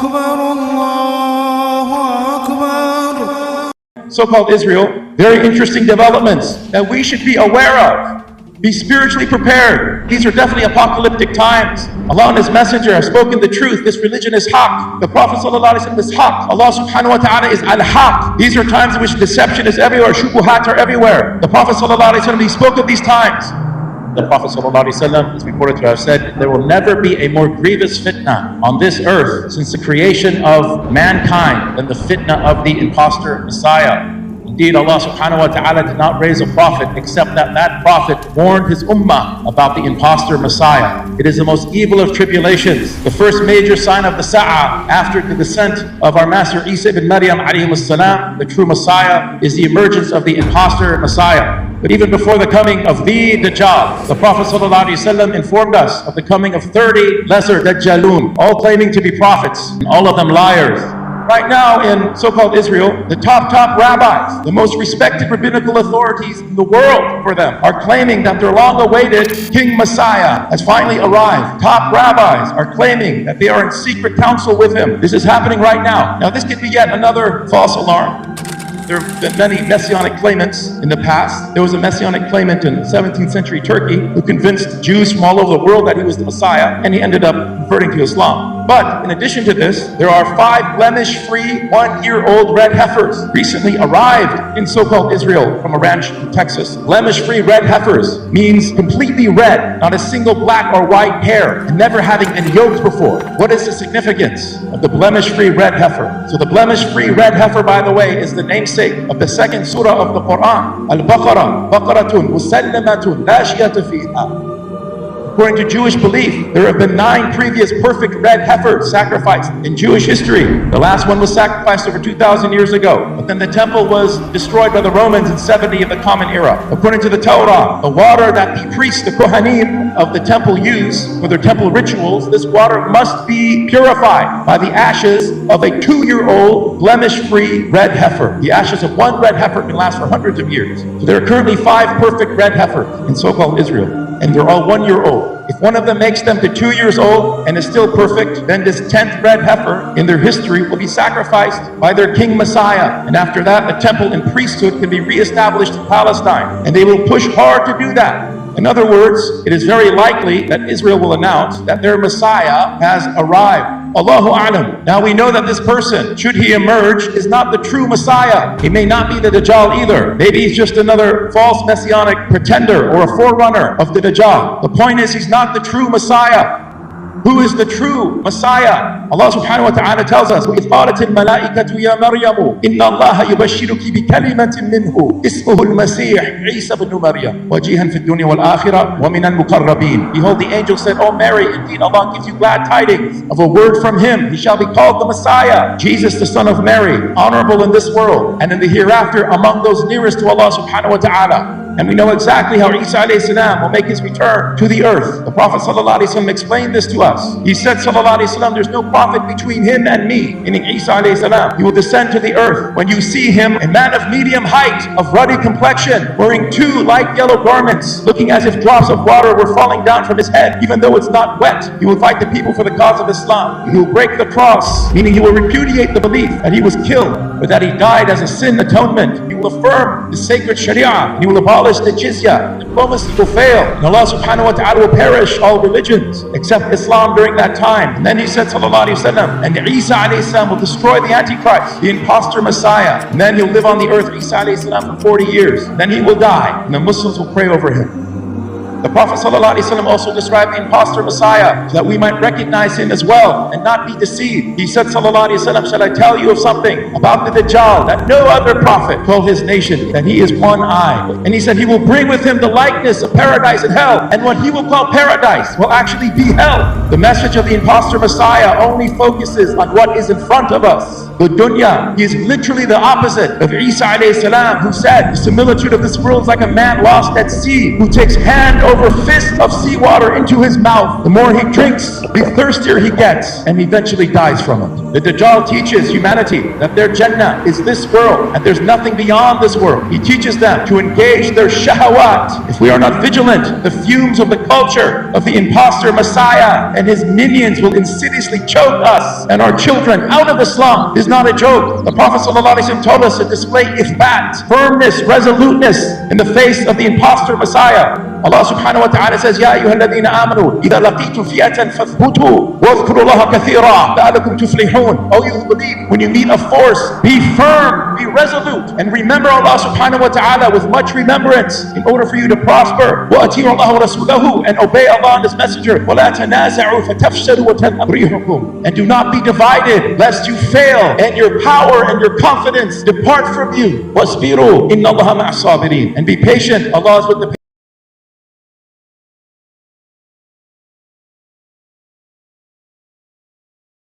أكبر الله أكبر. So-called Israel, very interesting developments that we should be aware of. Be spiritually prepared. These are definitely apocalyptic times. Allah and His Messenger have spoken the truth. This religion is haqq. The Prophet ﷺ is haqq. Allah subhanahu wa ta'ala is al-haqq. These are times in which deception is everywhere. Shubuhat are everywhere. The Prophet ﷺ, he spoke of these times. The Prophet ﷺ is reported to have said, there will never be a more grievous fitna on this earth since the creation of mankind than the fitna of the imposter Messiah. Indeed, Allah subhanahu wa ta'ala did not raise a prophet except that prophet warned his ummah about the imposter Messiah. It is the most evil of tribulations. The first major sign of the Sa'ah after the descent of our master Isa ibn Maryam alayhi salam, the true Messiah, is the emergence of the imposter Messiah. But even before the coming of the Dajjal, the Prophet ﷺ informed us of the coming of 30 lesser Dajjalun, all claiming to be prophets, and all of them liars. Right now in so-called Israel, the top rabbis, the most respected rabbinical authorities in the world for them, are claiming that their long-awaited King Messiah has finally arrived. Top rabbis are claiming that they are in secret council with him. This is happening right now. Now this could be yet another false alarm. There have been many messianic claimants in the past. There was a messianic claimant in 17th century Turkey who convinced Jews from all over the world that he was the Messiah, and he ended up converting to Islam. But in addition to this, there are 5 blemish-free 1-year-old red heifers recently arrived in so-called Israel from a ranch in Texas. Blemish-free red heifers means completely red, not a single black or white hair, and never having been yoked before. What is the significance of the blemish-free red heifer? So the blemish-free red heifer, by the way, is the namesake of the second surah of the Quran, Al-Baqarah, Baqaratun, Musallamatun, La shiyata fiha. According to Jewish belief, there have been 9 previous perfect red heifers sacrificed in Jewish history. The last one was sacrificed over 2,000 years ago. But then the temple was destroyed by the Romans in 70 of the Common Era. According to the Torah, the water that the priests, the Kohanim of the temple use for their temple rituals, this water must be purified by the ashes of a 2-year-old blemish-free red heifer. The ashes of one red heifer can last for hundreds of years. So there are currently 5 perfect red heifers in so-called Israel, and they're all 1-year-old. If one of them makes them to 2 years old and is still perfect, then this 10th red heifer in their history will be sacrificed by their King Messiah. And after that, the temple and priesthood can be reestablished in Palestine. And they will push hard to do that. In other words, it is very likely that Israel will announce that their Messiah has arrived. Allahu A'lam. Now we know that this person, should he emerge, is not the true Messiah. He may not be the Dajjal either. Maybe he's just another false messianic pretender or a forerunner of the Dajjal. The point is, he's not the true Messiah. Who is the true Messiah? Allah subhanahu wa ta'ala tells us, وَإِذْ قَالَتِ الْمَلَائِكَةُ يَا مَرْيَمُ إِنَّ اللَّهَ يُبَشِّرُكِ بِكَلِمَةٍ مِّنْهُ اسْمُهُ الْمَسِيحُ عِيسَى بْنُ مَرْيَمَ وَجِيهًا فِي الدُّنْيَا وَالْآخِرَةِ وَمِنَ الْمُقَرَّبِينَ. Behold, the angel said, O Mary, indeed Allah gives you glad tidings of a word from Him. He shall be called the Messiah, Jesus the son of Mary, honorable in this world and in the hereafter among those nearest to Allah subhanahu wa ta'ala. And we know exactly how Isa alayhi salam will make his return to the earth. The Prophet sallallahu alayhi wasallam explained this to us. He said sallallahu alayhi wasallam, there's no prophet between him and me, meaning Isa alayhi salam. He will descend to the earth. When you see him, a man of medium height, of ruddy complexion, wearing 2 light yellow garments, looking as if drops of water were falling down from his head, even though it's not wet. He will fight the people for the cause of Islam. He will break the cross, meaning he will repudiate the belief that he was killed, or that he died as a sin atonement. He will affirm the sacred Sharia. He will abolish the jizya. Diplomacy will fail, and Allah subhanahu wa ta'ala will perish all religions except Islam during that time. And then he said sallallahu alayhi wa sallam, and Isa alayhi salam will destroy the Antichrist, the imposter Messiah, and then he'll live on the earth, Isa alayhi salam, for 40 years. Then he will die, and the Muslims will pray over him. The Prophet ﷺ also described the imposter Messiah so that we might recognize him as well and not be deceived. He said ﷺ, shall I tell you of something about the Dajjal that no other prophet told his nation, that he is one eye. And he said he will bring with him the likeness of paradise and hell, and what he will call paradise will actually be hell. The message of the imposter Messiah only focuses on what is in front of us. the dunya. He is literally the opposite of Isa alayhi salam, who said the similitude of this world is like a man lost at sea, who takes hand over fist of seawater into his mouth. The more he drinks, the thirstier he gets, and eventually dies from it. The Dajjal teaches humanity that their Jannah is this world, and there's nothing beyond this world. He teaches them to engage their shahawat. If we are not vigilant, the fumes of the culture of the Imposter Messiah and his minions will insidiously choke us and our children out of Islam. This is not a joke. The Prophet ﷺ told us to display ithbat, firmness, resoluteness in the face of the Imposter Messiah. Allah subhanahu wa ta'ala says, Ya ayyuhalladhina amanu, idha laqitu fi'atan fathbutu, wadhkuru Allaha kathira, la'alakum tuflihun. Oh, you who believe, when you meet a force, be firm, be resolute, and remember Allah subhanahu wa ta'ala with much remembrance in order for you to prosper. وَأَتِيعُوا اللَّهَ وَرَسُولَهُ, and obey Allah and His Messenger. وَلَا تَنَازَعُوا فَتَفْشَلُوا وَتَذْهَبَ رِيحُكُمْ, and do not be divided, lest you fail, and your power and your confidence depart from you. وَاصْبِرُوا إِنَّ اللَّهَ مَعَ الصَّابِرِينَ, and be patient, Allah is with the